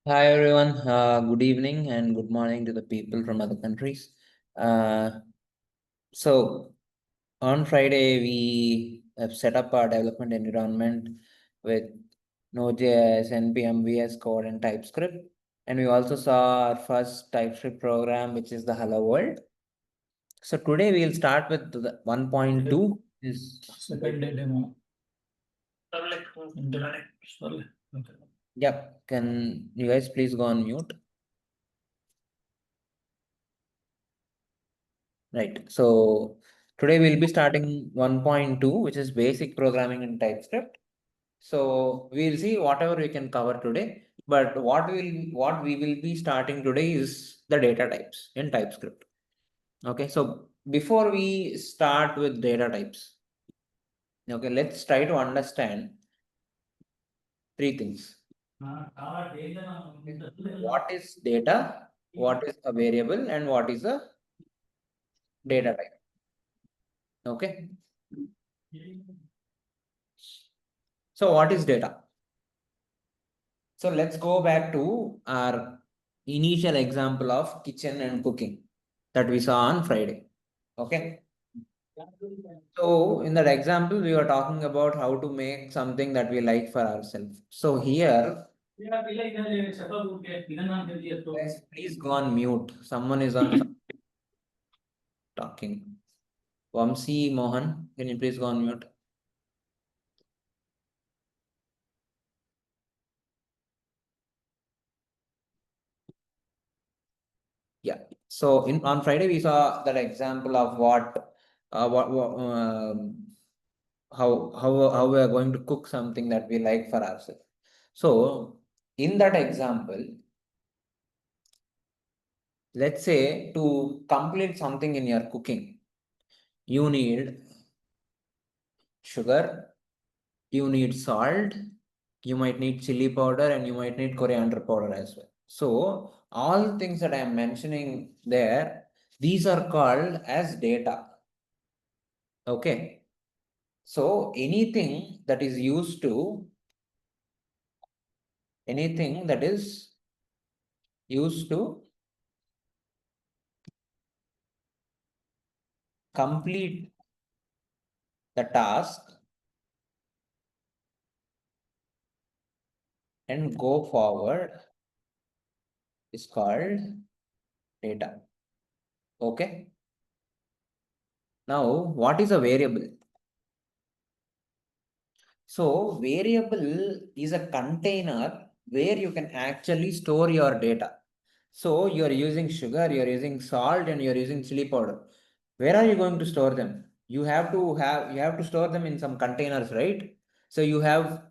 Hi everyone, good evening and good morning to the people from other countries. So on Friday we have set up our development environment with Node.js, NPM, VS Code and TypeScript. And we also saw our first TypeScript program, which is the Hello World. So today we'll start with the 1.2 is second demo. Yep. Can you guys please go on mute? Right. So today we'll be starting 1.2, which is basic programming in TypeScript. So we'll see whatever we can cover today. But what we will be starting today is the data types in TypeScript. Okay. So before we start with data types, okay, let's try to understand three things. What is data? What is a variable? And what is a data type? Okay. So what is data? So let's go back to our initial example of kitchen and cooking that we saw on Friday. Okay. So in that example, we were talking about how to make something that we like for ourselves. So here, guys, please go on mute. Someone is on talking. Vamsi Mohan, can you please go on mute? Yeah. So on Friday we saw that example of how we are going to cook something that we like for ourselves. So in that example, let's say to complete something in your cooking, you need sugar, you need salt, you might need chili powder, and you might need coriander powder as well. So all things that I am mentioning there, these are called as data. Okay. So anything that is used to complete the task and go forward is called data. Okay. Now, what is a variable? So variable is a container where you can actually store your data. So you're using sugar, you're using salt, and you're using chili powder. Where are you going to store them? You have to store them in some containers, right? So you have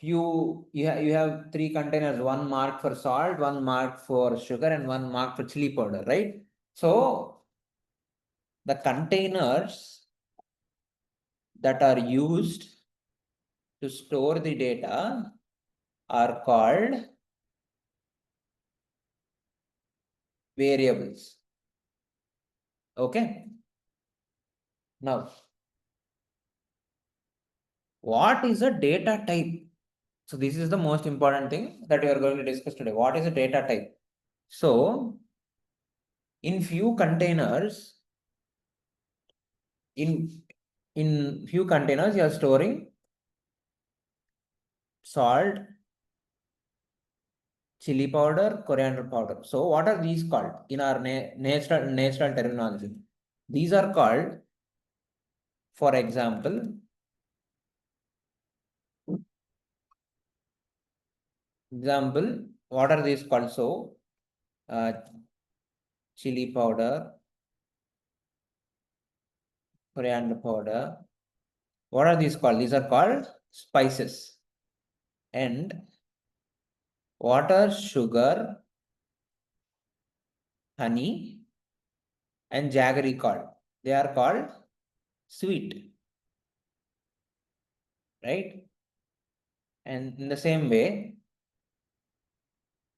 you have three containers, one marked for salt, one marked for sugar, and one marked for chili powder, right? So the containers that are used to store the data are called variables. Okay. Now, what is a data type? So this is the most important thing that we are going to discuss today. What is a data type? So in few containers, in few containers, you are storing salt, chili powder, coriander powder. So what are these called in our natural terminology? These are called, for example, what are these called? So chili powder, coriander powder. What are these called? These are called spices. And water, sugar, honey, and jaggery called. They are called sweet. Right? And in the same way,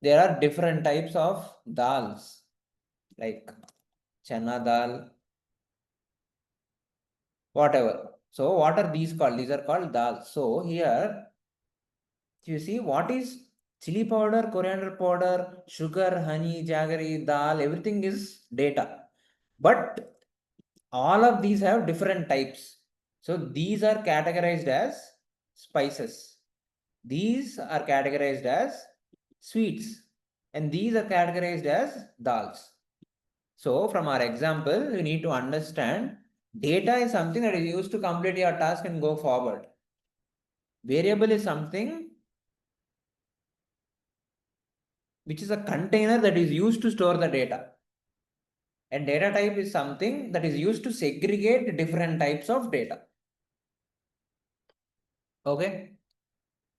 there are different types of dals, like chana dal, whatever. So what are these called? These are called dal. So here, you see what is Chili powder, coriander powder, sugar, honey, jaggery, dal, everything is data. But all of these have different types. So these are categorized as spices. These are categorized as sweets. And these are categorized as dals. So from our example, you need to understand data is something that is used to complete your task and go forward. Variable is something which is a container that is used to store the data. And data type is something that is used to segregate different types of data. Okay.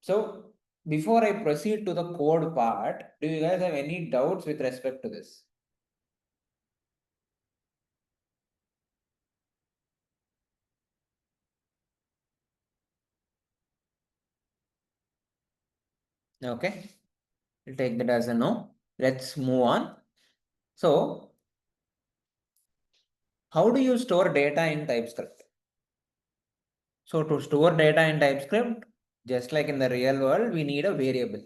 So before I proceed to the code part, do you guys have any doubts with respect to this? Okay. We'll take that as a no. Let's move on. So how do you store data in TypeScript? So to store data in TypeScript, just like in the real world, we need a variable.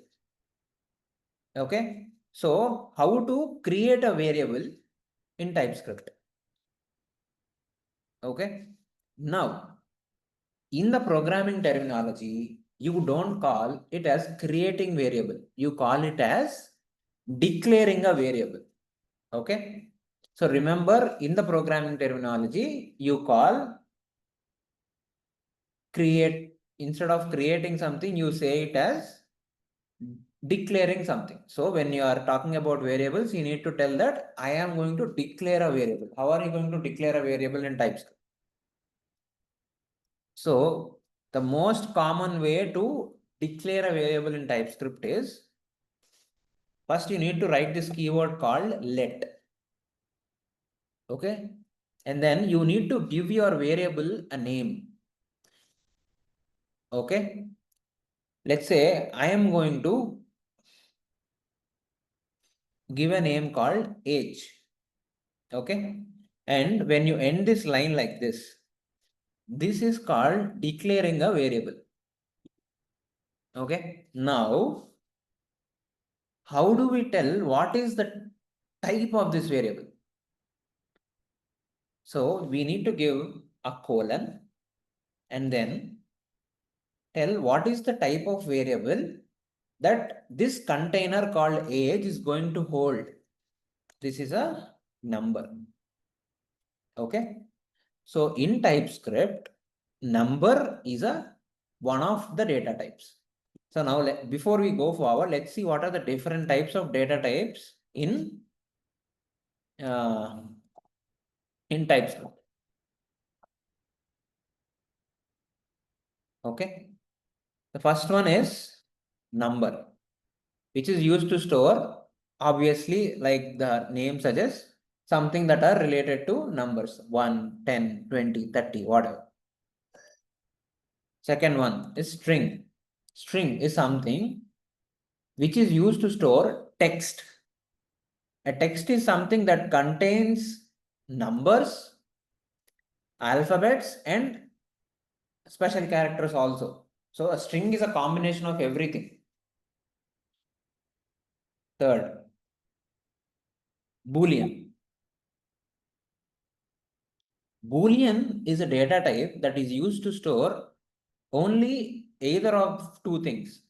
Okay. So how to create a variable in TypeScript? Okay. Now, in the programming terminology, you don't call it as creating variable. You call it as declaring a variable. Okay. So remember, in the programming terminology, you call create, instead of creating something, you say it as declaring something. So when you are talking about variables, you need to tell that I am going to declare a variable. How are you going to declare a variable in TypeScript? So the most common way to declare a variable in TypeScript is, first you need to write this keyword called let. Okay. And then you need to give your variable a name. Okay. Let's say I am going to give a name called age. Okay. And when you end this line like this is called declaring a variable. Okay. Now, how do we tell what is the type of this variable? So we need to give a colon and then tell what is the type of variable that this container called age is going to hold. This is a number. Okay. So in TypeScript, number is a one of the data types. So now before we go forward, let's see what are the different types of data types uh, in TypeScript. Okay. The first one is number, which is used to store, obviously, like the name suggests, something that are related to numbers 1, 10, 20, 30, whatever. Second one is string. String is something which is used to store text. A text is something that contains numbers, alphabets, and special characters also. So a string is a combination of everything. Third, Boolean. Boolean is a data type that is used to store only either of two things,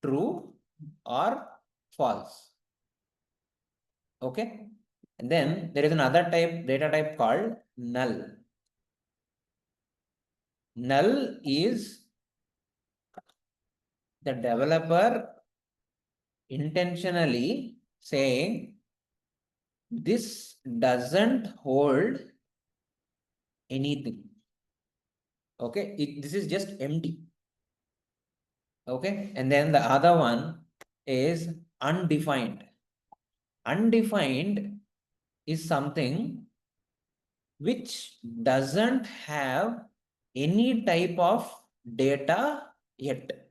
true or false. Okay. And then there is another data type called null. Null is the developer intentionally saying this doesn't hold anything. Okay. This is just empty. Okay. And then the other one is undefined. Undefined is something which doesn't have any type of data yet.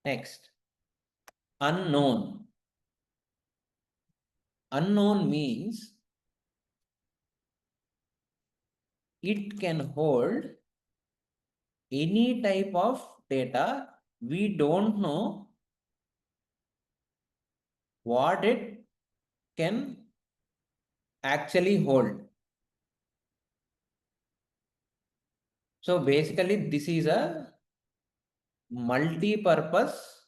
Next, unknown. Unknown means it can hold any type of data we don't know what it can actually hold. So basically, this is a multi-purpose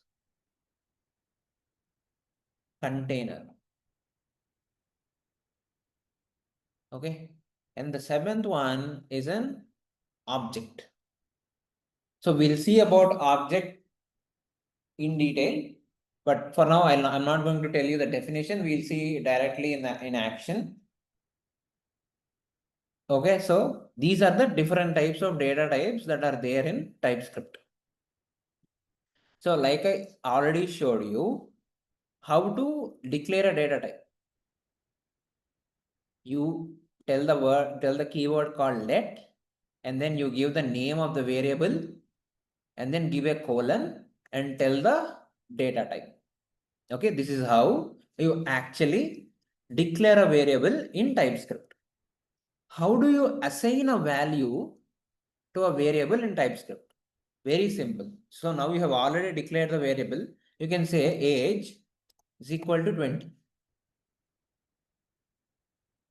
container. Okay. And the seventh one is an object. So we'll see about object in detail. But for now, I'm not going to tell you the definition. We'll see directly in action. Okay, so these are the different types of data types that are there in TypeScript. So like I already showed you how to declare a data type. You tell the keyword called let, and then you give the name of the variable, and then give a colon and tell the data type. Okay, this is how you actually declare a variable in TypeScript. How do you assign a value to a variable in TypeScript? Very simple. So now you have already declared the variable. You can say age is equal to 20.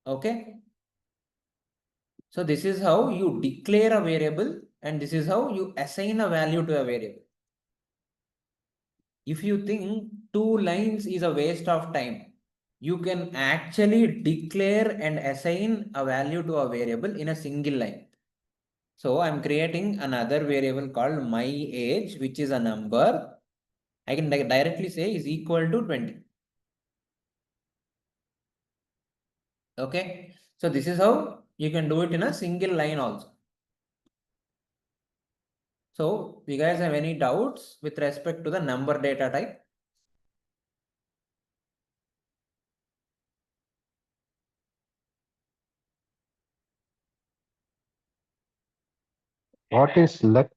Okay. So this is how you declare a variable, and this is how you assign a value to a variable. If you think 2 lines is a waste of time, you can actually declare and assign a value to a variable in a single line. So I'm creating another variable called my age, which is a number. I can directly say is equal to 20. Okay. So this is how you can do it in a single line also. So you guys have any doubts with respect to the number data type? What is let?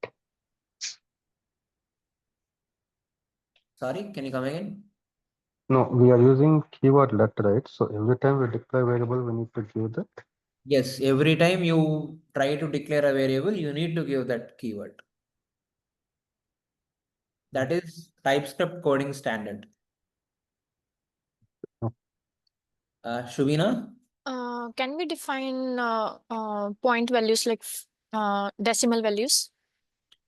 Sorry, can you come again? No, we are using keyword let, right? So every time we declare variable, we need to give that. Yes, every time you try to declare a variable, you need to give that keyword. That is TypeScript coding standard. Shubina? Can we define point values like decimal values?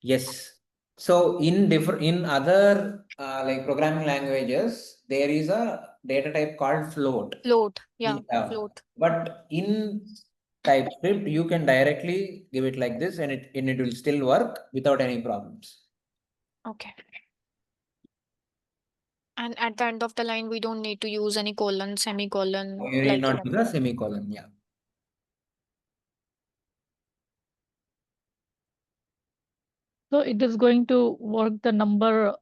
Yes. So in other like programming languages, there is a data type called float. Float, yeah, Yeah. float. But in TypeScript, you can directly give it like this, and it will still work without any problems. Okay. And at the end of the line, we don't need to use any colon, semicolon, You need like not in a use a semicolon. Yeah. So it is going to work, the number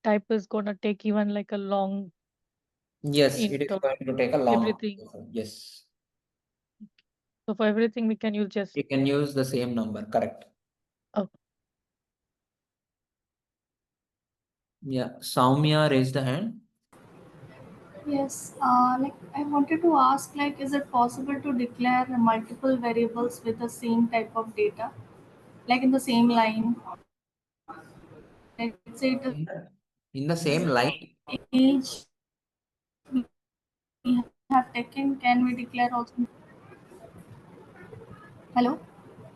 type is going to take even like a long Yes, int it is of going to take a long. everything. Yes. So for everything we can use just. You can use the same number, correct? Oh. Yeah, Soumya raised the hand. Yes, like I wanted to ask, like, is it possible to declare multiple variables with the same type of data, like in the same line? Let's say it is In the same line. age we have taken, can we declare also? Hello?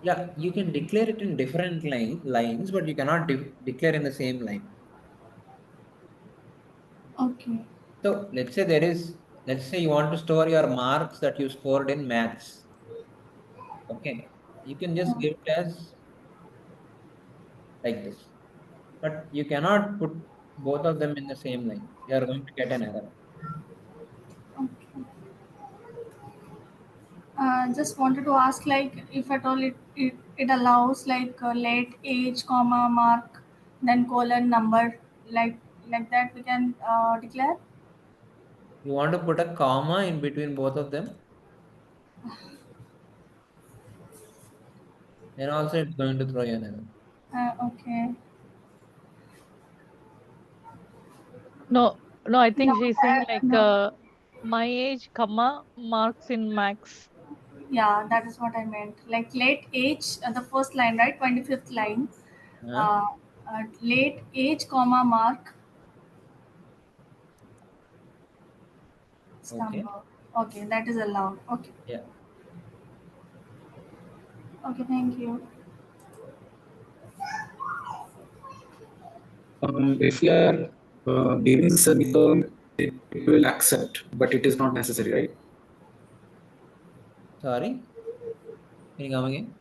Yeah, you can declare it in different lines, but you cannot declare in the same line. Okay. So let's say you want to store your marks that you scored in maths. Okay, you can just give it as like this, but you cannot put both of them in the same line. You are going to get an error. Okay. Just wanted to ask, like, if at all it allows like late age, comma, mark, then colon number, like that we can declare. You want to put a comma in between both of them, then also it's going to throw you an error. Okay. No, I think No, she's saying like no. my age, comma, marks in max. Yeah, that is what I meant. Like late age, the first line, right? 25th line. Huh? Uh, late age comma mark Okay. number. Okay, that is allowed. Okay. Yeah. Okay, thank you. If we are giving semicolon, it will accept, but it is not necessary, right? Sorry. Can you come again?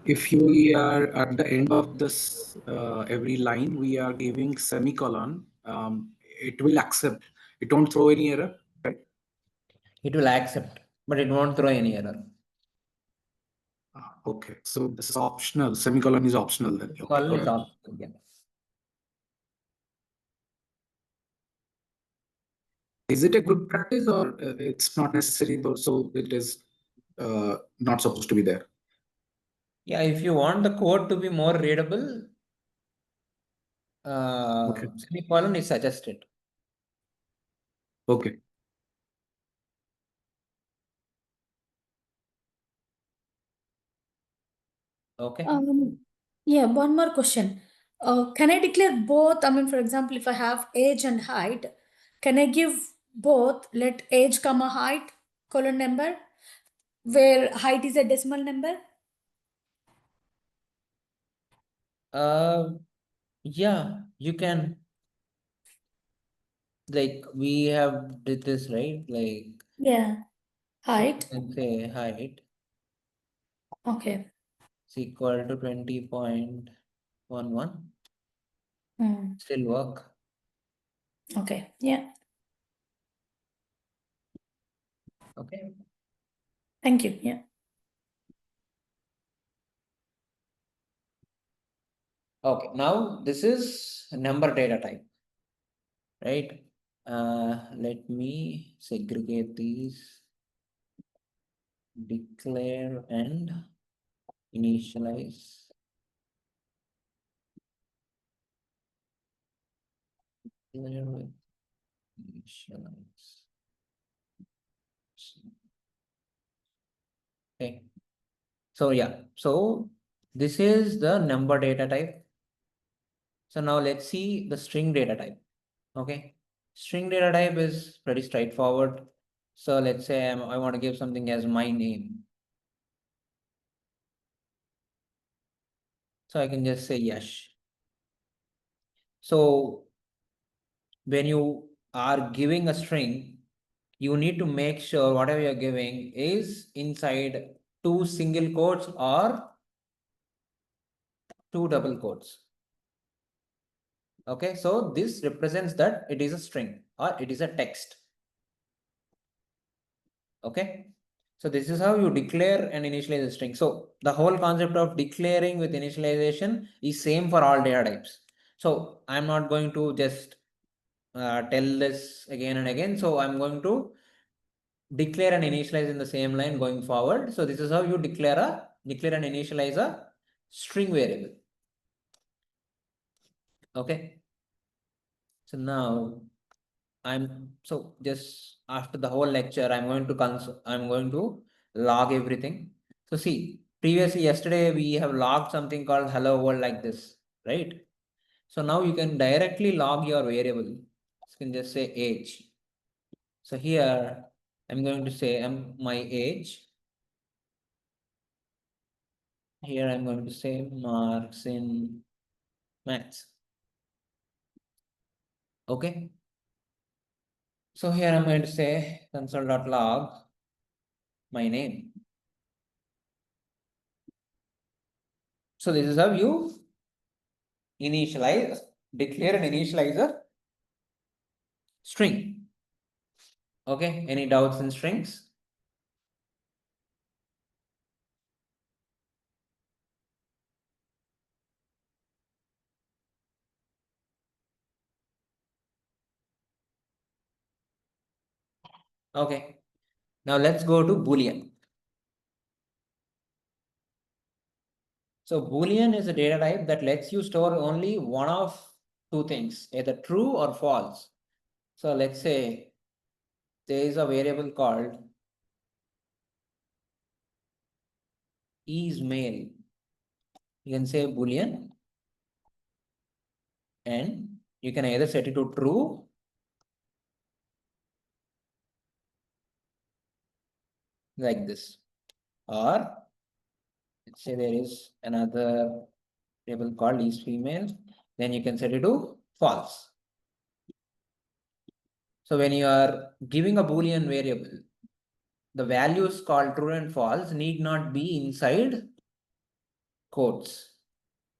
If we are at the end of this every line, we are giving semicolon, it will accept. It won't throw any error, right? It will accept, but it won't throw any error. Okay, so this is optional. Semicolon is optional then. Okay, Colon is okay. optional. Yeah. Is it a good practice or it's not necessary though? So it is not supposed to be there. Yeah, if you want the code to be more readable, Okay. semicolon is suggested. Okay. Okay. Yeah, one more question. Can I declare both? I mean, for example, if I have age and height, can I give both, let age comma height colon number, where height is a decimal number? Yeah, you can. Like we have did this, right? Like Yeah, height. let's say height Okay. is equal to 20.11. Hmm. Still work. Okay. Yeah. Okay. Thank you. Yeah. Okay. Now this is number data type, right? Let me segregate these. Declare and initialize. Declare with initialize. Okay. So yeah, so this is the number data type. So now let's see the string data type. Okay. String data type is pretty straightforward. So let's say I want to give something as my name. So I can just say yes. So when you are giving a string, you need to make sure whatever you're giving is inside 2 single quotes or 2 double quotes. Okay, so this represents that it is a string or it is a text. Okay, so this is how you declare and initialize a string. So the whole concept of declaring with initialization is same for all data types. So I'm not going to just tell this again and again. So I'm going to declare and initialize in the same line going forward. So this is how you declare and initialize a string variable. Okay. So now so just after the whole lecture, I'm going to log everything. So see, previously yesterday we have logged something called hello world like this, right? So now you can directly log your variable. You can just say age. So here I'm going to say my age. Here I'm going to say marks in maths. Okay. So here I'm going to say console.log my name. So this is how you declare and initialize a string. Okay, any doubts in strings? Okay, now let's go to Boolean. So Boolean is a data type that lets you store only one of 2 things, either true or false. So let's say there is a variable called is male. You can say Boolean and you can either set it to true like this, or let's say there is another table called is female, then you can set it to false. So when you are giving a Boolean variable, the values called true and false need not be inside quotes.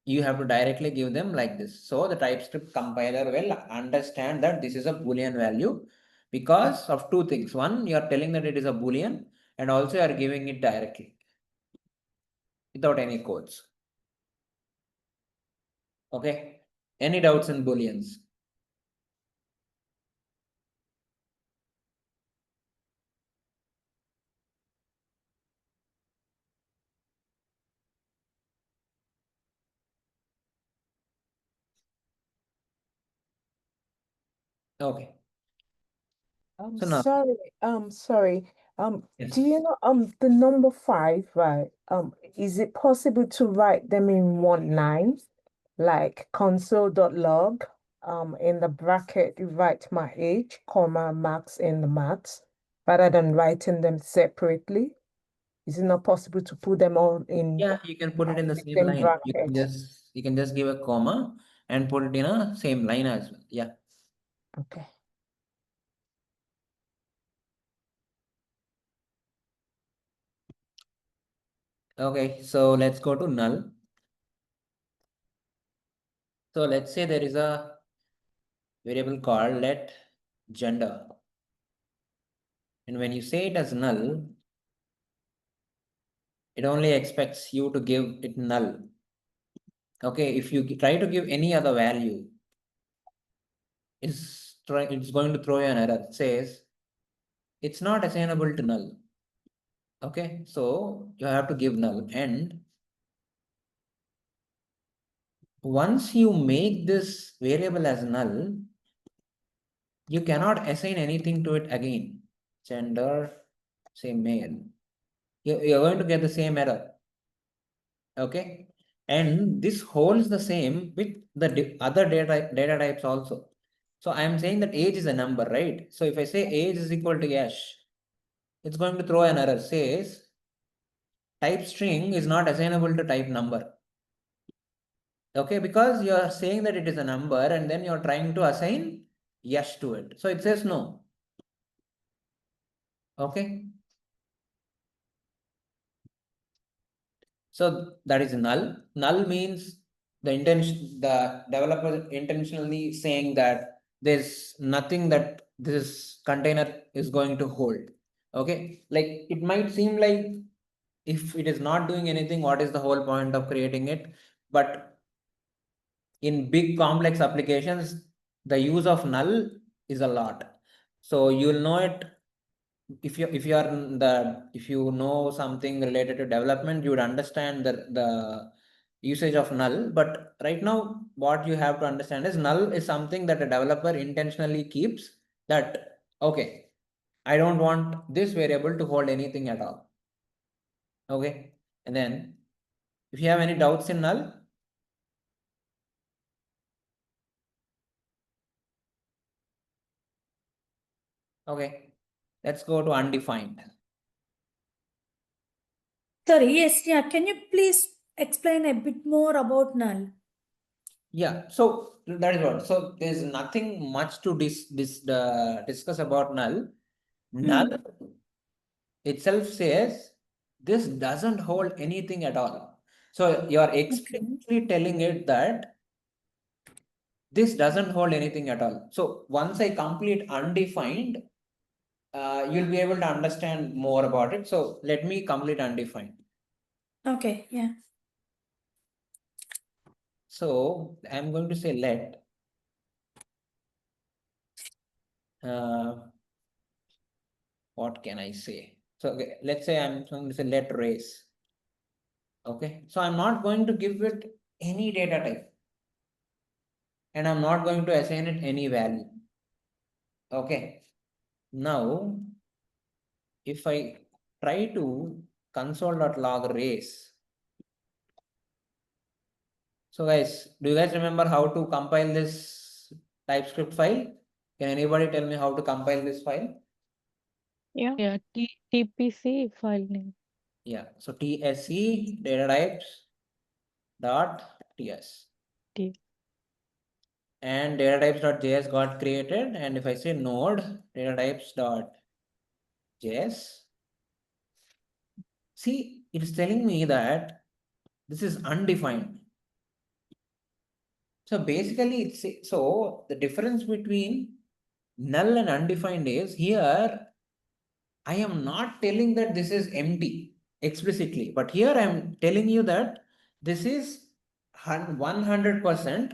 You have to directly give them like this. So the TypeScript compiler will understand that this is a Boolean value because of two things. One, you are telling that it is a Boolean, and also you are giving it directly without any quotes. Okay. Any doubts in Booleans? Okay. So now, Sorry. yes. Do you know the number 5, right? Is it possible to write them in one line, like console.log? In the bracket, you write my age, comma, max in the max, rather than writing them separately. Is it not possible to put them all in Yeah, you can put it in the same line. You can just give a comma and put it in a same line as well. Yeah. Okay. Okay, so let's go to null. So let's say there is a variable called let gender. And when you say it as null, it only expects you to give it null. Okay, if you try to give any other value, it's going to throw you an error. It says it's not assignable to null. Okay, so you have to give null. And once you make this variable as null, you cannot assign anything to it again. Gender, say male. You're going to get the same error. Okay, and this holds the same with the other data types also. So I am saying that age is a number, right? So if I say age is equal to Yash, it's going to throw an error. Says type string is not assignable to type number. Okay, because you are saying that it is a number and then you're trying to assign Yash to it. So it says no. Okay. So that is null. Null means the developer intentionally saying that there's nothing that this container is going to hold. Okay, like it might seem like if it is not doing anything, what is the whole point of creating it? But in big complex applications, the use of null is a lot. So you'll know it if you know something related to development, you would understand the usage of null. But right now, what you have to understand is null is something that a developer intentionally keeps, that okay, I don't want this variable to hold anything at all. Okay, and then if you have any doubts in null, okay, let's go to undefined. Sorry, yes, yeah. Can you please explain a bit more about null? Yeah, so that is what. So there's nothing much to discuss about null. Null itself says this doesn't hold anything at all. So you are explicitly telling it that this doesn't hold anything at all. So once I complete undefined, you'll be able to understand more about it. So let me complete undefined. Okay, yeah. So I'm going to say let what can I say? So okay, let's say I'm going to say let race. Okay, so I'm not going to give it any data type, and I'm not going to assign it any value. Okay, now if I try to console.log race, So guys, do you guys remember how to compile this TypeScript file? Can anybody tell me how to compile this file? Yeah, TPC file name. Yeah, so tsc data types dot ts T. and data types.js got created, and if I say node data types.js, see, it's telling me that this is undefined. So basically, it's so the difference between null and undefined is here I am not telling that this is empty explicitly, but here I am telling you that this is 100%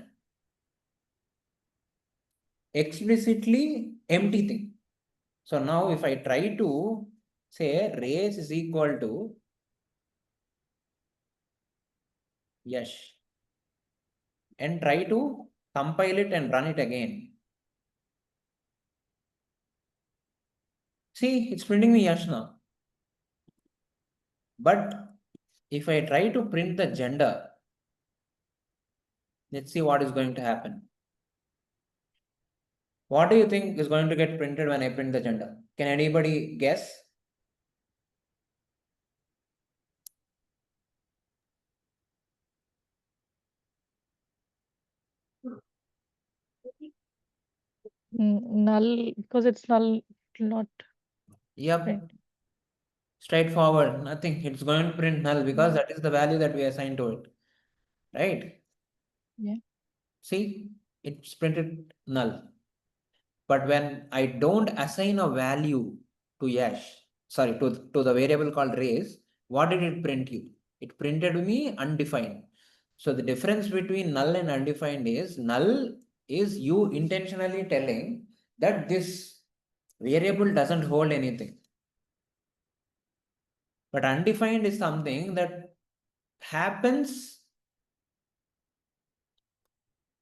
explicitly empty thing. So now if I try to say race is equal to yes and try to compile it and run it again. See, it's printing me yes now. But if I try to print the gender, let's see what is going to happen. What do you think is going to get printed when I print the gender? Can anybody guess? Null, because it's null, it will not Yep. print. Straightforward, nothing. It's going to print null because that is the value that we assign to it. Right? Yeah. See, it's printed null. But when I don't assign a value to to the variable called race, what did it print you? It printed me undefined. So the difference between null and undefined is null is you intentionally telling that this variable doesn't hold anything. But undefined is something that happens.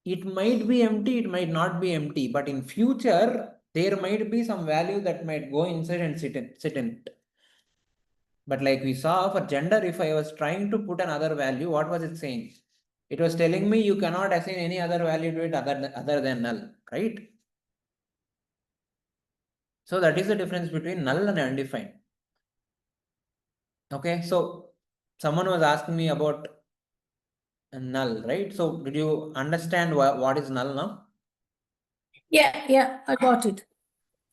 It might be empty, it might not be empty, but in future, there might be some value that might go inside and sit in it. But like we saw for gender, if I was trying to put another value, what was it saying? It was telling me you cannot assign any other value to it other than null, right? So that is the difference between null and undefined. Okay, so someone was asking me about null, right? So did you understand what is null now? Yeah, I got it.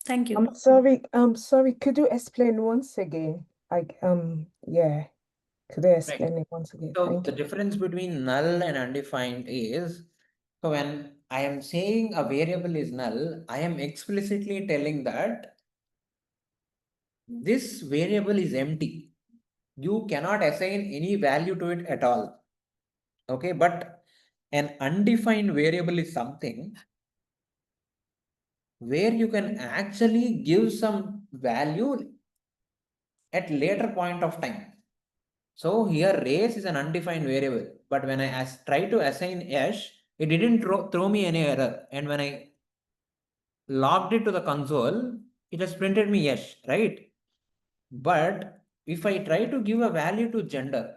Thank you. I'm sorry, could you explain once again? Yeah, could you explain it once again? So Thank the you. difference between null and undefined is, so when I am saying a variable is null, I am explicitly telling that this variable is empty. You cannot assign any value to it at all. Okay, but an undefined variable is something where you can actually give some value at later point of time. So here race is an undefined variable, but when I try to assign Ash, it didn't throw me any error. And when I logged it to the console, it has printed me yes, right? But if I try to give a value to gender,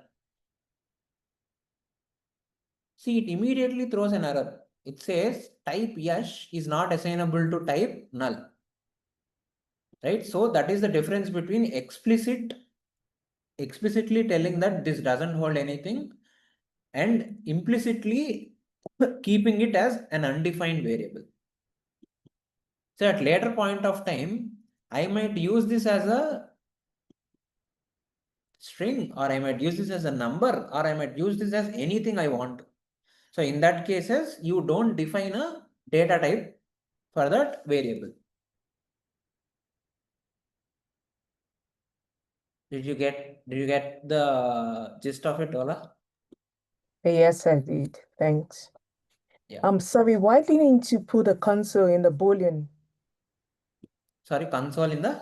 see, it immediately throws an error. It says type yes is not assignable to type null, right? So that is the difference between explicitly telling that this doesn't hold anything and implicitly keeping it as an undefined variable. So at later point of time, I might use this as a string, or I might use this as a number, or I might use this as anything I want. So in that cases, you don't define a data type for that variable. Did you get the gist of it, Ola? Yes, I did. Thanks. Yeah. I'm sorry, why didn't you put a console in the Boolean? Sorry, console in the?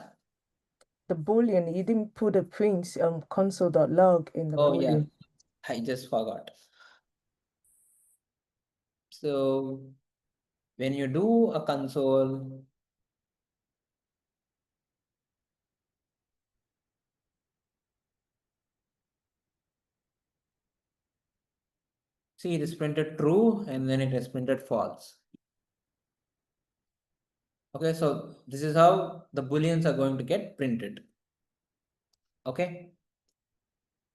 The Boolean, you didn't put a print console.log in the Oh yeah, Boolean. I just forgot. So when you do a console, See, it is printed true and then it is printed false. Okay, so this is how the booleans are going to get printed. Okay.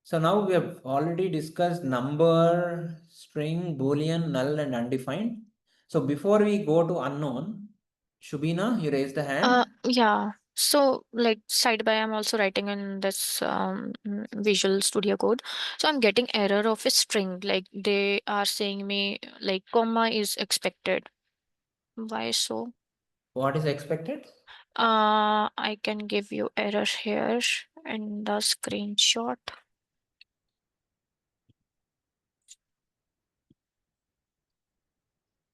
So now we have already discussed number, string, boolean, null, and undefined. So before we go to unknown, Shubina, you raised the hand. Yeah. So like side by I'm also writing in this Visual Studio Code. So I'm getting error of a string. Like they are saying me like comma is expected. Why so? What is expected? I can give you error here in the screenshot.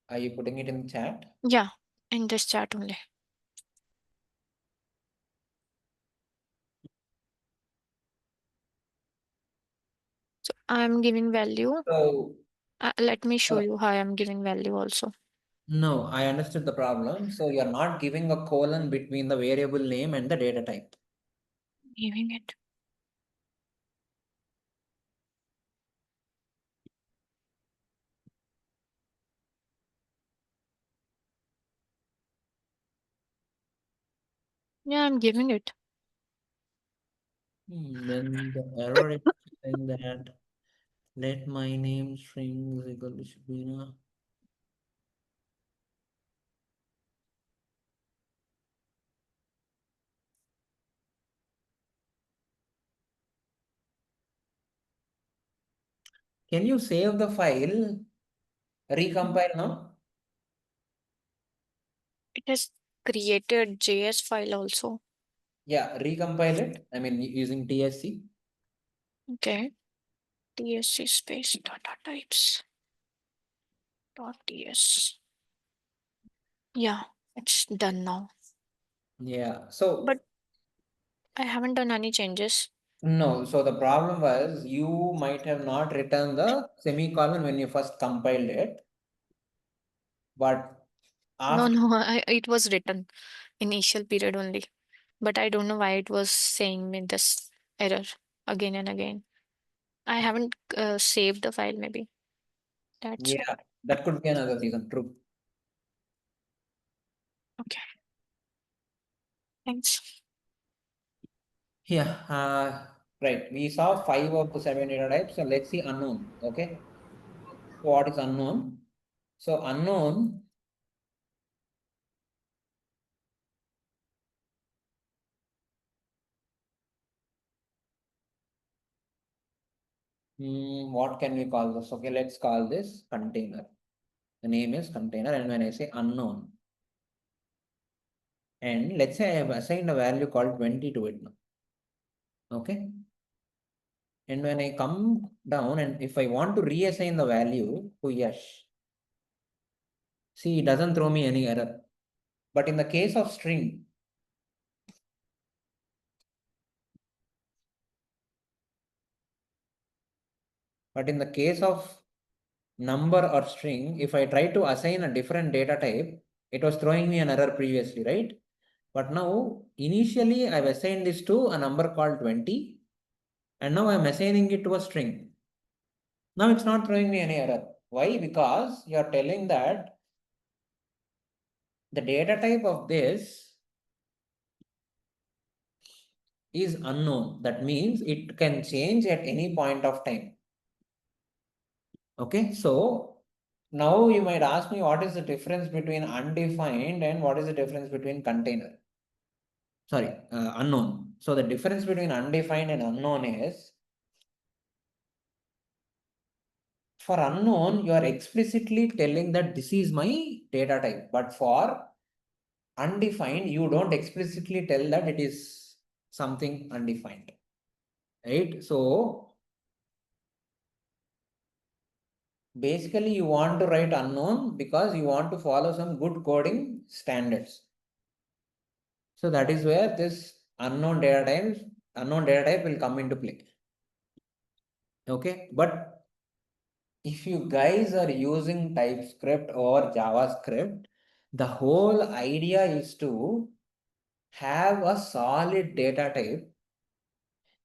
Are you putting it in the chat? Yeah, in this chat only. So I'm giving value. So Let me show you how I'm giving value also. no, I understood the problem. So you're not giving a colon between the variable name and the data type. Giving it. Yeah, I'm giving it. Then the error is saying that let my name string is equal to Shubina. Can you save the file? Recompile now? It has created JS file also. Yeah, recompile it. I mean, using TSC. Okay. TSC space data types dot TS. Yeah, it's done now. Yeah. So But I haven't done any changes. no. So the problem was you might have not written the semicolon when you first compiled it, but No, after no, it was written initial period only. But I don't know why it was saying me this error again and again. I haven't saved the file maybe. That's yeah, that could be another reason. True. okay. Thanks. Yeah. Right. We saw 5 of the 7 data types. So let's see unknown. Okay. So what is unknown? So unknown. What can we call this? Okay, let's call this container. The name is container, and when I say unknown, and let's say I have assigned a value called 20 to it now. Okay. And when I come down and if I want to reassign the value to Yash, see, it doesn't throw me any error. But in the case of string, number or string, if I try to assign a different data type, it was throwing me an error previously, right? But now, initially, I've assigned this to a number called 20, and now I'm assigning it to a string. Now it's not throwing me any error. Why? Because you're telling that the data type of this is unknown. That means it can change at any point of time. Okay, so now you might ask me what is the difference between undefined and what is the difference between container? Sorry, unknown. So the difference between undefined and unknown is for unknown, you are explicitly telling that this is my data type, but for undefined, you don't explicitly tell that it is something undefined, right? So basically you want to write unknown because you want to follow some good coding standards. So that is where this unknown data type will come into play. Okay, but if you guys are using TypeScript or JavaScript, the whole idea is to have a solid data type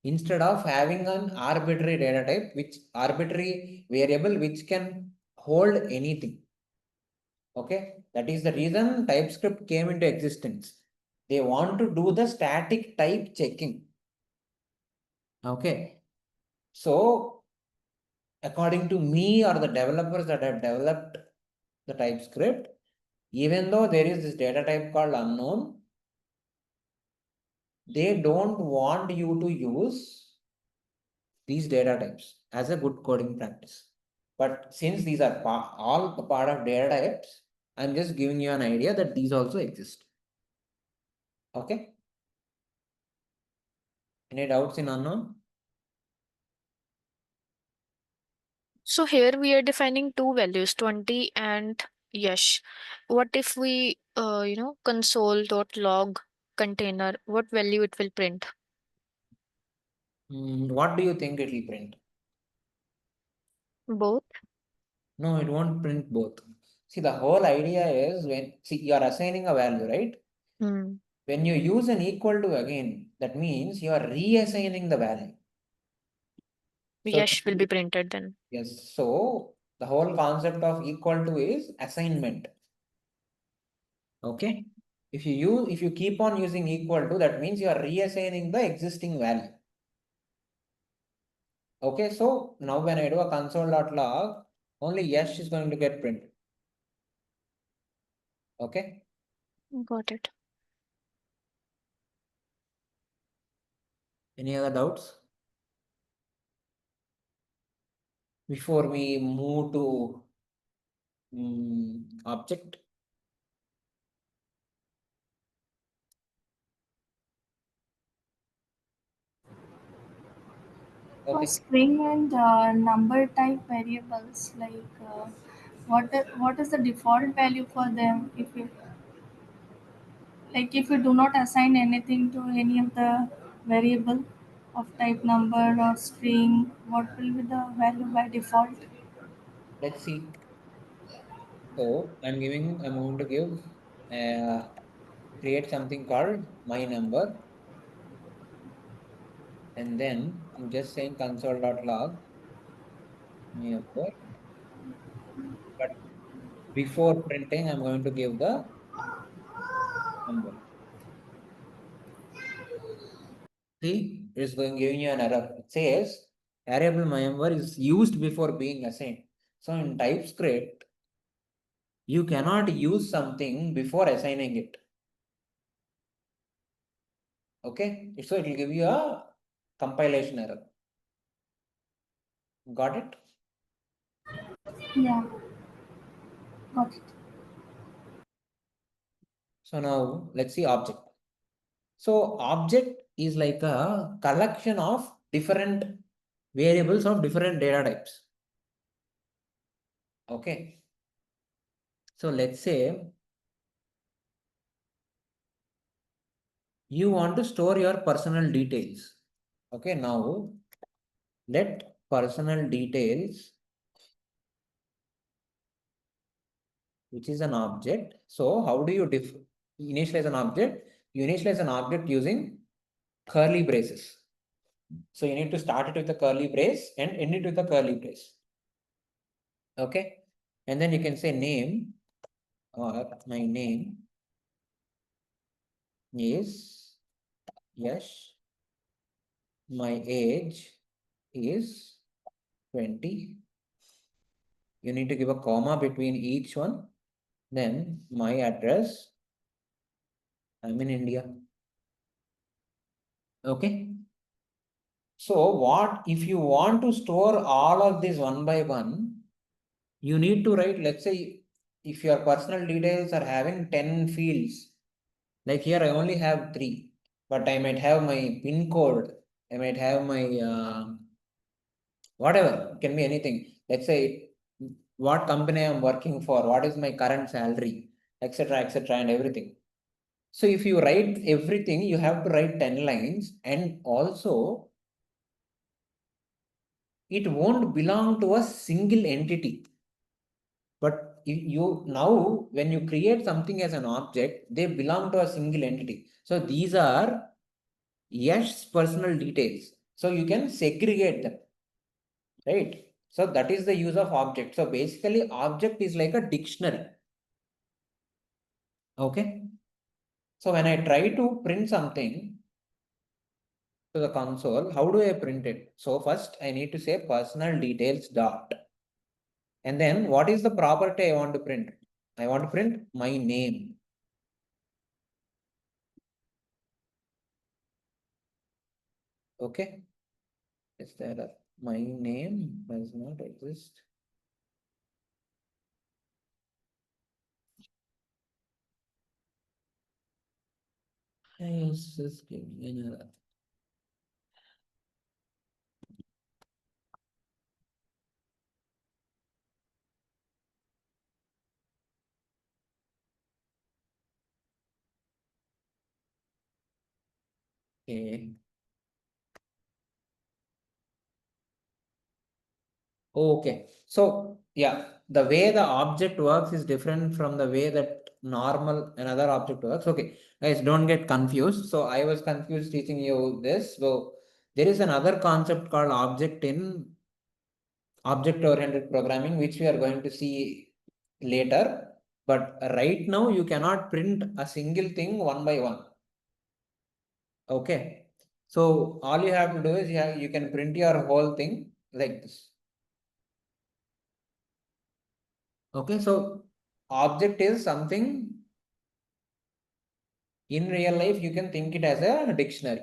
instead of having an arbitrary data type, which arbitrary variable which can hold anything. Okay, that is the reason TypeScript came into existence. They want to do the static type checking. Okay, so according to me or the developers that have developed the TypeScript, even though there is this data type called unknown, they don't want you to use these data types as a good coding practice. But since these are all part of data types, I'm just giving you an idea that these also exist. Okay. Any doubts in unknown? So here we are defining two values, 20 and Yash. What if we, console.log container, what value it will print? What do you think it will print? Both? No, it won't print both. See, the whole idea is you are assigning a value, right? Hmm. When you use an equal to again, that means you are reassigning the value. So Yash will be printed then. yes, so the whole concept of equal to is assignment. Okay. If you keep on using equal to, that means you are reassigning the existing value. Okay, so now when I do a console.log, only Yash is going to get printed. Okay. Got it. Any other doubts? Before we move to object. For Okay. string and number type variables, like what is the default value for them? If you do not assign anything to any of the variable of type number or string, what will be the value by default? Let's see. So I'm going to give create something called my number. And then I'm just saying console.log my number. But before printing, I'm going to give the number. See, it's giving you an error. It says variable my number is used before being assigned. So in TypeScript, you cannot use something before assigning it. Okay, so it will give you a compilation error. Got it? Yeah, got it. So now let's see object. So object is like a collection of different variables of different data types. Okay. So let's say you want to store your personal details. Okay, now let personal details, which is an object. So how do you initialize an object? You initialize an object using curly braces. So you need to start it with a curly brace and end it with a curly brace. Okay. And then you can say name, or my name is Yash. My age is 20. You need to give a comma between each one. Then my address, I'm in India. Okay. So what if you want to store all of this one by one, you need to write, let's say, if your personal details are having 10 fields, like here I only have 3, but I might have my PIN code, I might have my whatever, it can be anything. Let's say what company I'm working for, what is my current salary, etc., and everything. So if you write everything, you have to write 10 lines, and also it won't belong to a single entity. But now when you create something as an object, they belong to a single entity. So these are Yash's personal details. So you can segregate them, right? So that is the use of object. So basically object is like a dictionary. Okay. So when I try to print something to the console, how do I print it? So first I need to say personal details dot. And then what is the property I want to print? I want to print my name. Okay. Is there a my name does not exist? Yes, just give me another. Okay. Okay. So yeah, the way the object works is different from the way that normal another object works. Okay, guys, don't get confused. So I was confused teaching you this. So there is another concept called object in object-oriented programming, which we are going to see later. But right now you cannot print a single thing one by one. Okay. So all you have to do is you can print your whole thing like this. Okay, so object is something in real life, you can think it as a dictionary.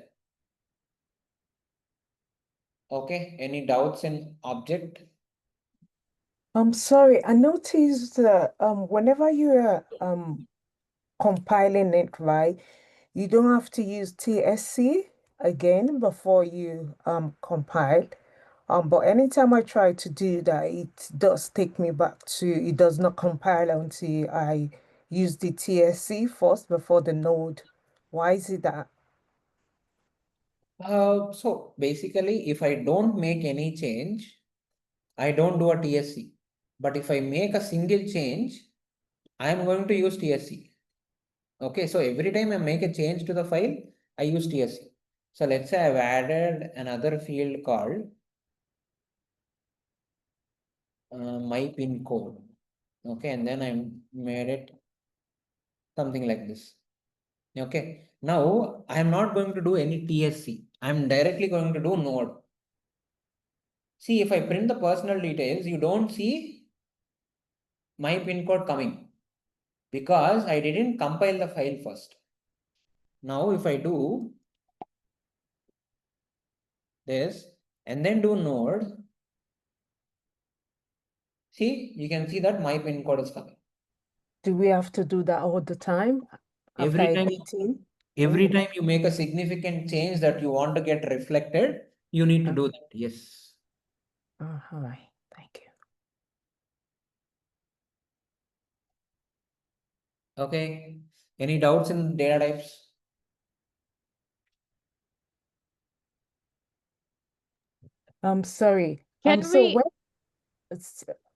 Okay, any doubts in object? I'm sorry, I noticed that whenever you're compiling it, right, you don't have to use TSC again before you compile. But anytime I try to do that, it does take me back to, it does not compile until I use the TSC first before the node. Why is it that? So basically, if I don't make any change, I don't do a TSC. But if I make a single change, I am going to use TSC. Okay, so every time I make a change to the file, I use TSC. So let's say I've added another field called my pin code. Okay, and then I made it something like this. Okay, now I am not going to do any TSC. I am directly going to do node. See, if I print the personal details, you don't see my pin code coming because I didn't compile the file first. Now, if I do this and then do node, see, you can see that my pin code is coming. Do we have to do that all the time after Every time, editing? every time you make a significant change that you want to get reflected, you need to do that. Yes. All right, thank you. Okay. Any doubts in data types? I'm sorry. Can So we,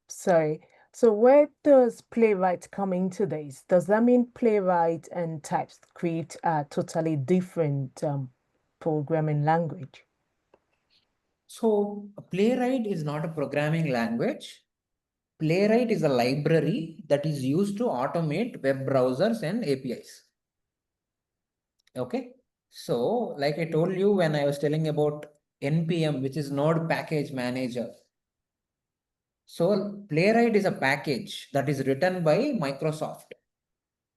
sorry. So where does Playwright come into this? Does that mean Playwright and TypeScript are totally different programming language? So Playwright is not a programming language. Playwright is a library that is used to automate web browsers and APIs. Okay. So like I told you when I was telling about NPM, which is Node Package Manager. So Playwright is a package that is written by Microsoft.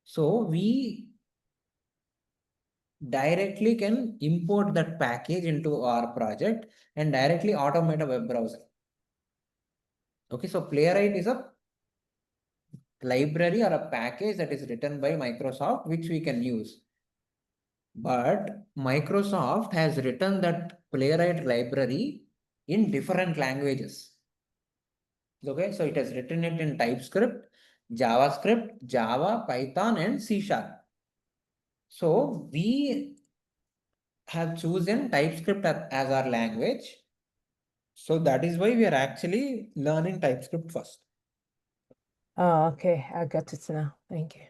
So we directly can import that package into our project and directly automate a web browser. Okay, so Playwright is a library or a package that is written by Microsoft, which we can use. But Microsoft has written that Playwright library in different languages. Okay, so it has written it in TypeScript, JavaScript, Java, Python, and C#. So we have chosen TypeScript as our language. So that is why we are actually learning TypeScript first. Oh, okay. I got it now. Thank you.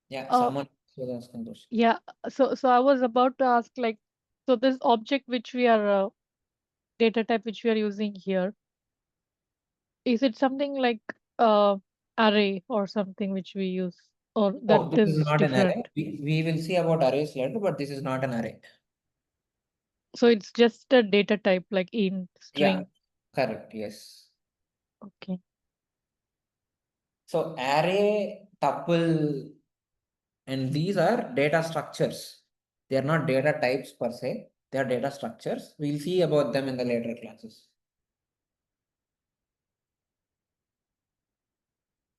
Yeah, Oh. someone was asking question. yeah, so I was about to ask, like, So this object which we are data type which we are using here, is it something like array or something which we use, or that Oh, this is is not an array. different? We will see about arrays later, but this is not an array. So it's just a data type like int, Yeah, string. correct. Yes. Okay. So array, tuple, and these are data structures. They are not data types per se. They are data structures. We'll see about them in the later classes.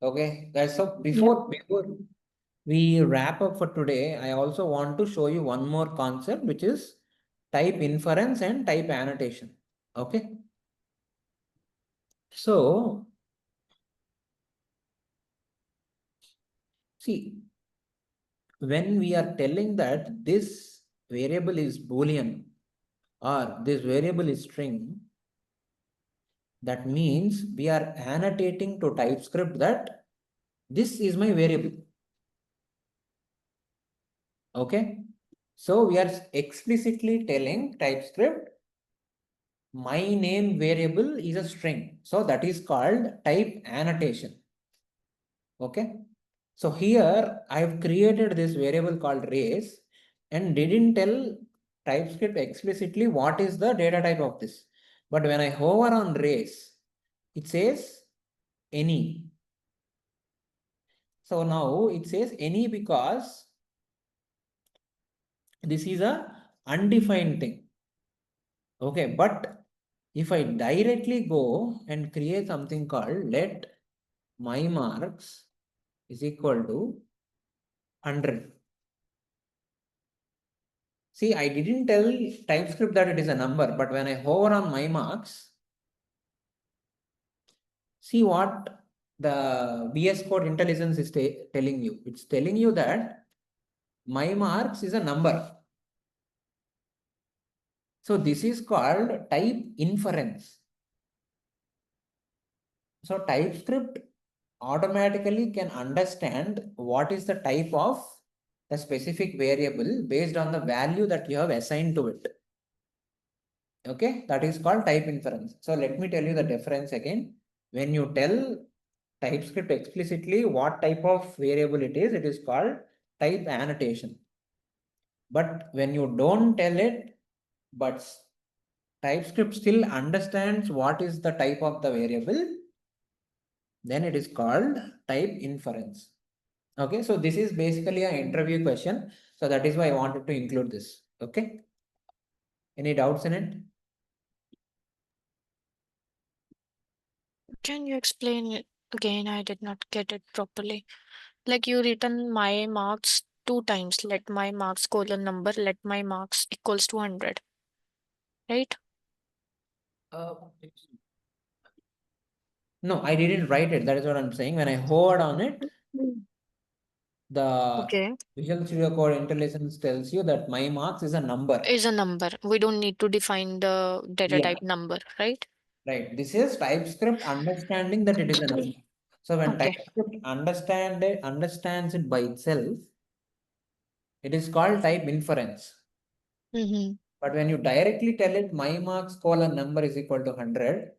Okay, guys. So before we wrap up for today, I also want to show you one more concept, which is type inference and type annotation. Okay. So see, when we are telling that this variable is Boolean or this variable is string, that means we are annotating to TypeScript that this is my variable. Okay. So we are explicitly telling TypeScript my name variable is a string. So that is called type annotation. Okay. So here I've created this variable called race and didn't tell TypeScript explicitly what is the data type of this. But when I hover on race, it says any. So now it says any because this is a undefined thing. Okay, but if I directly go and create something called let my marks is equal to 100. See, I didn't tell TypeScript that it is a number, but when I hover on my marks, see what the VS Code intelligence is telling you. It's telling you that my marks is a number. So this is called type inference. So TypeScript automatically can understand what is the type of the specific variable based on the value that you have assigned to it. Okay, that is called type inference. So let me tell you the difference again. When you tell TypeScript explicitly what type of variable it is called type annotation. But when you don't tell it, but TypeScript still understands what is the type of the variable, then it is called type inference. Okay, so this is basically an interview question. So that is why I wanted to include this. Okay. Any doubts in it? Can you explain it again? I did not get it properly. Like you written my marks 2 times. Let my marks colon number. Let my marks equals to 100. Right? No, I didn't write it. That is what I'm saying. When I hovered on it, the Okay. Visual Studio Code intelligence tells you that my marks is a number. Is a number. We don't need to define the data Yeah. type number, right? Right. This is TypeScript understanding that it is a number. So when Okay. TypeScript understands it by itself, it is called type inference. Mm-hmm. But when you directly tell it my marks colon number is equal to 100,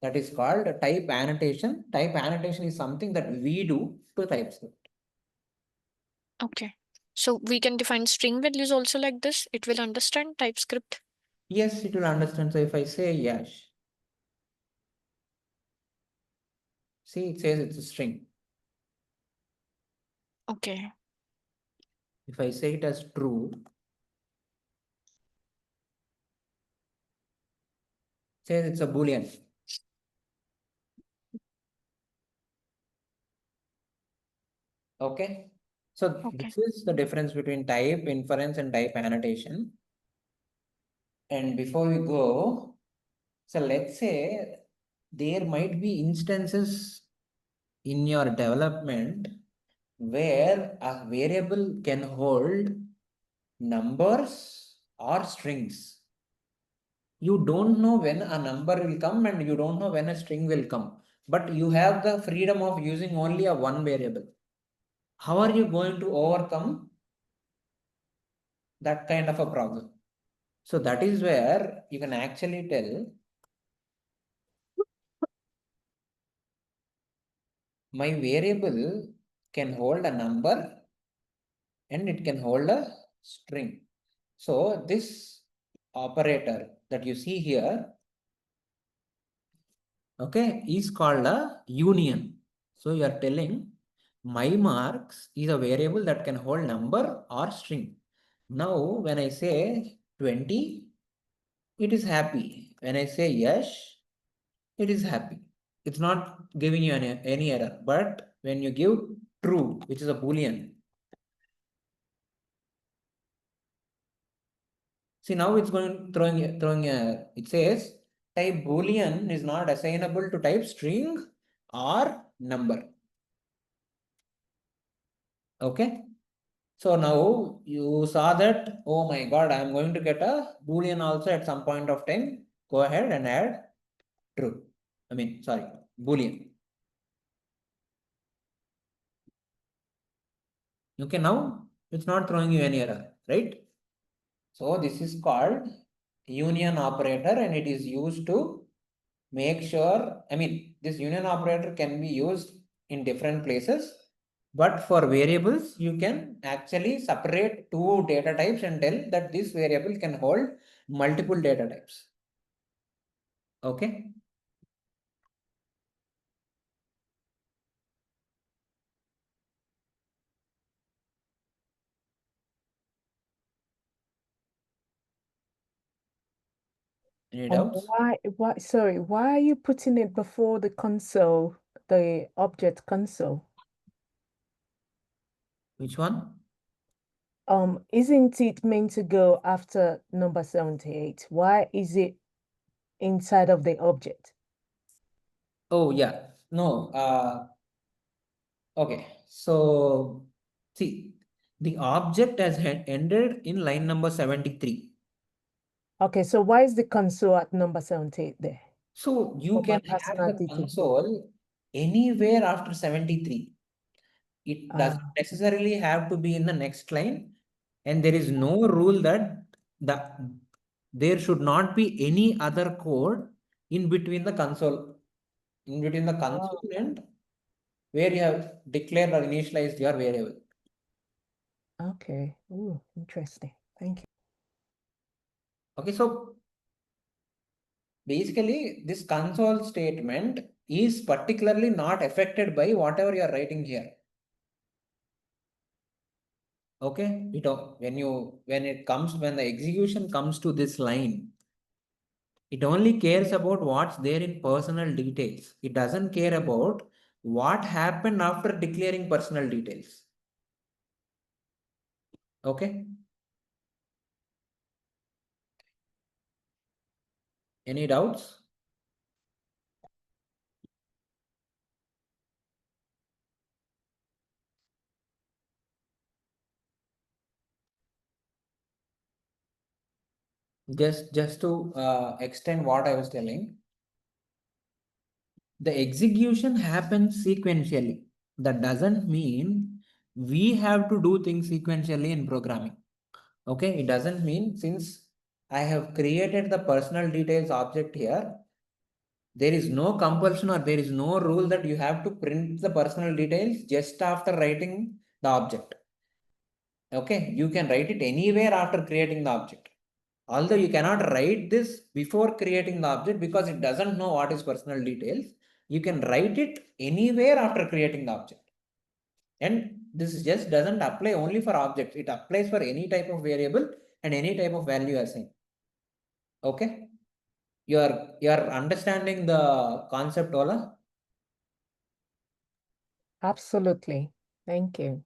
that is called type annotation. Type annotation is something that we do to TypeScript. Okay. So we can define string values also like this. It will understand TypeScript. Yes, it will understand. So if I say yes, see, it says it's a string. Okay. If I say it as true, says it's a Boolean. Okay. So Okay. this is the difference between type inference and type annotation. And before we go, so let's say there might be instances in your development where a variable can hold numbers or strings. You don't know when a number will come and you don't know when a string will come, but you have the freedom of using only a one variable. How are you going to overcome that kind of a problem? So that is where you can actually tell my variable can hold a number and it can hold a string. So this operator that you see here, okay, is called a union. So you are telling my marks is a variable that can hold number or string. Now when I say 20, it is happy. When I say yes, it is happy. It's not giving you any error. But when you give true, which is a boolean, see now it's going throwing a, it says type boolean is not assignable to type string or number. Okay. So now you saw that, oh my God, I'm going to get a boolean also at some point of time. Go ahead and add true. Boolean. Okay, now it's not throwing you any error, right? So this is called union operator and it is used to make sure, this union operator can be used in different places, but for variables, you can actually separate two data types and tell that this variable can hold multiple data types. Okay. Any doubts? Why are you putting it before the console, the object console? Which one? Isn't it meant to go after number 78? Why is it inside of the object? Oh yeah, no, okay. So see, the object has ended in line number 73. Okay, so why is the console at number 78 there? So you Okay, can have the personality too. console anywhere after 73. It doesn't necessarily have to be in the next line, and there is no rule that there should not be any other code in between the console, and where you have declared or initialized your variable. Okay. Ooh, interesting. Thank you. Okay, so basically this console statement is particularly not affected by whatever you are writing here. Okay, when the execution comes to this line, it only cares about what's there in personal details. It doesn't care about what happened after declaring personal details. Okay. Any doubts? Just to extend what I was telling, the execution happens sequentially. That doesn't mean we have to do things sequentially in programming. Okay, it doesn't mean since I have created the personal details object here, there is no compulsion or there is no rule that you have to print the personal details just after writing the object. Okay, you can write it anywhere after creating the object. Although you cannot write this before creating the object because it doesn't know what is personal details, you can write it anywhere after creating the object. And this just doesn't apply only for objects. It applies for any type of variable and any type of value assigned. Okay. You are understanding the concept, Ola? Absolutely. Thank you.